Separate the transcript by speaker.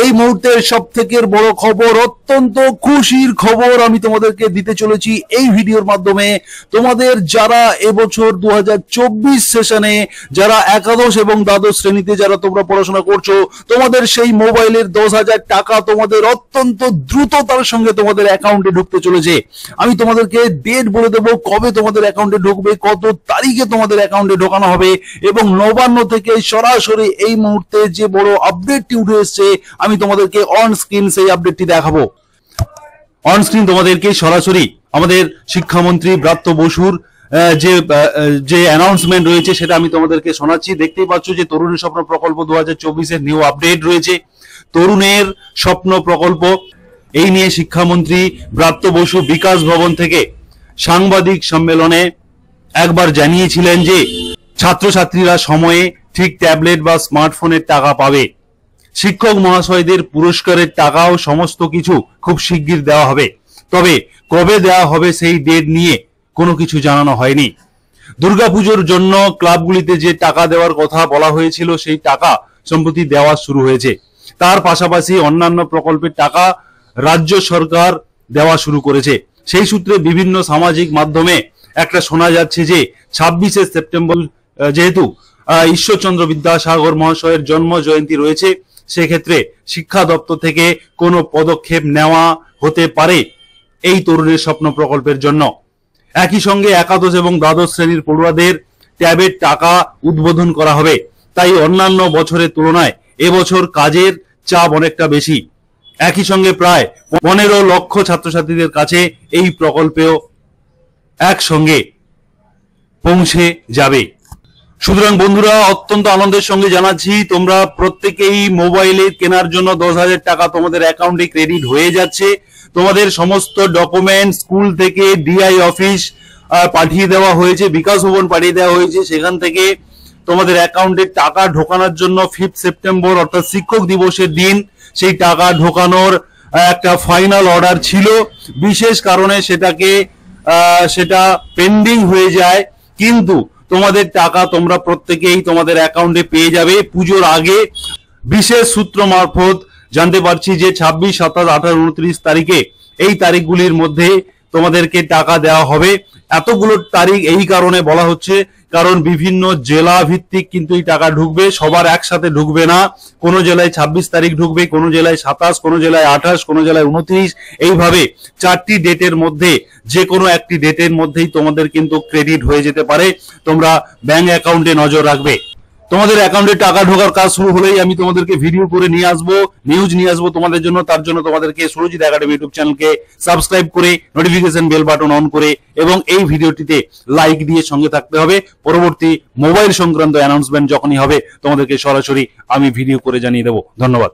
Speaker 1: এই মুহূর্তের সবথেকে বড় খবর, অত্যন্ত খুশির খবর আমি তোমাদেরকে দিতে চলেছি এই ভিডিওর মাধ্যমে। তোমাদের যারা এবছর 2024 সেশনে যারা একাদশ এবং দ্বাদশ শ্রেণীতে যারা তোমরা পড়াশোনা করছো, তোমাদের সেই মোবাইলের 10,000 টাকা তোমাদের অত্যন্ত দ্রুততার সঙ্গে তোমাদের অ্যাকাউন্টে ঢুকতে চলেছে। আমি তোমাদেরকে ডেট বলে দেবো কবে তোমাদের অ্যাকাউন্টে ঢুকবে, কত তারিখে তোমাদের অ্যাকাউন্টে ঢোকানো হবে, এবং নবান্ন থেকে সরাসরি এই মুহূর্তে যে বড় আপডেটটি উঠে এসছে আমি তোমাদেরকে অন স্ক্রিন সেই আপডেটটি দেখাবো। অন স্ক্রিন তোমাদেরকে সরাসরি আমাদের শিক্ষামন্ত্রী ব্রাত্য বসুর যে অ্যানাউন্সমেন্ট রয়েছে সেটা আমি তোমাদেরকে শোনাচ্ছি। দেখতেই পাচ্ছ যে তরুণের স্বপ্ন প্রকল্প 2024 এর নিউ আপডেট রয়েছে। তরুণের স্বপ্ন প্রকল্প এই নিয়ে শিক্ষামন্ত্রী ব্রাত্য বসু বিকাশ ভবন থেকে সাংবাদিক সম্মেলনে একবার জানিয়েছিলেন যে ছাত্রছাত্রীরা সময়ে ঠিক ট্যাবলেট বা স্মার্টফোনের টাকা পাবে। শিক্ষক মহাশয়দের পুরস্কারের টাকাও সমস্ত কিছু খুব শিগগির দেওয়া হবে, তবে কবে দেওয়া হবে সেই ডেট নিয়ে কোনো কিছু জানানো হয়নি। দুর্গাপুজোর জন্য ক্লাবগুলিতে যে টাকা দেওয়ার কথা বলা হয়েছিল সেই টাকা সম্প্রতি দেওয়া শুরু হয়েছে। তার পাশাপাশি অন্যান্য প্রকল্পের টাকা রাজ্য সরকার দেওয়া শুরু করেছে। সেই সূত্রে বিভিন্ন সামাজিক মাধ্যমে একটা শোনা যাচ্ছে যে 26শে সেপ্টেম্বর যেহেতু ঈশ্বরচন্দ্র বিদ্যাসাগর মহাশয়ের জন্ম জয়ন্তী রয়েছে, সেক্ষেত্রে শিক্ষা দপ্তর থেকে কোনো পদক্ষেপ নেওয়া হতে পারে এই তরুণের স্বপ্ন প্রকল্পের জন্য। একই সঙ্গে একাদশ এবং দ্বাদশ শ্রেণীর পড়ুয়াদের ট্যাবের টাকা উদ্বোধন করা হবে। তাই অন্যান্য বছরের তুলনায় এবছর কাজের চাপ অনেকটা বেশি। একই সঙ্গে প্রায় 15 লক্ষ ছাত্রছাত্রীদের কাছে এই প্রকল্পেও একসঙ্গে পৌঁছে যাবে। সুতরাং বন্ধুরা, অত্যন্ত আনন্দের সঙ্গে জানাচ্ছি তোমরা প্রত্যেকেই মোবাইলে কেনার জন্য 10,000 টাকা তোমাদের অ্যাকাউন্টে ক্রেডিট হয়ে যাচ্ছে। তোমাদের সমস্ত ডকুমেন্ট স্কুল থেকে ডিআই অফিস পাঠিয়ে দেওয়া হয়েছে, বিকাশ ভবন পাঠিয়ে দেওয়া হয়েছে। সেখান থেকে তোমাদের অ্যাকাউন্টে টাকা ঢোকানোর জন্য 5 সেপ্টেম্বর অর্থাৎ শিক্ষক দিবসের দিন সেই টাকা ঢোকানোর একটা ফাইনাল অর্ডার ছিল। বিশেষ কারণে সেটা পেন্ডিং হয়ে যায়, কিন্তু তোমাদের টাকা তোমরা প্রত্যেকেই তোমাদের অ্যাকাউন্টে পেয়ে যাবে পুজোর আগে। বিশেষ সূত্র মারফত জানতে পারছি যে 26, 27, 28, 29 তারিখে এই তারিখগুলির মধ্যে তোমাদেরকে টাকা দেওয়া হবে। এতগুলো তারিখ এই কারণে বলা হচ্ছে কারণ বিভিন্ন জেলা ভিত্তিক কিন্তু এই টাকা ঢুকবে, সবার একসাথে ঢুকবে না। কোনো জেলায় 26 তারিখ ঢুকবে, কোনো জেলায় 27, কোনো জেলায় 28, কোনো জেলায় 29, এইভাবে 4টি ডেটের মধ্যে যে কোনো একটি ডেটের মধ্যেই তোমাদের কিন্তু ক্রেডিট হয়ে যেতে পারে। তোমরা ব্যাংক অ্যাকাউন্টে নজর রাখবে। তোমাদের অ্যাকাউন্টে টাকা ঢোকার কাজ শুরু হলেই আমি তোমাদেরকে ভিডিও করে নিয়ে আসবো, নিউজ নিয়ে আসবো তোমাদের জন্য। তার জন্য তোমাদেরকে সুরজিৎ একাডেমি ইউটিউব চ্যানেলকে সাবস্ক্রাইব করে নোটিফিকেশন বেল বাটন অন করে এবং এই ভিডিওটিতে লাইক দিয়ে সঙ্গে থাকতে হবে। পরবর্তী মোবাইল সংক্রান্ত অ্যানাউন্সমেন্ট যখনই হবে তোমাদেরকে সরাসরি আমি ভিডিও করে জানিয়ে দেবো। ধন্যবাদ।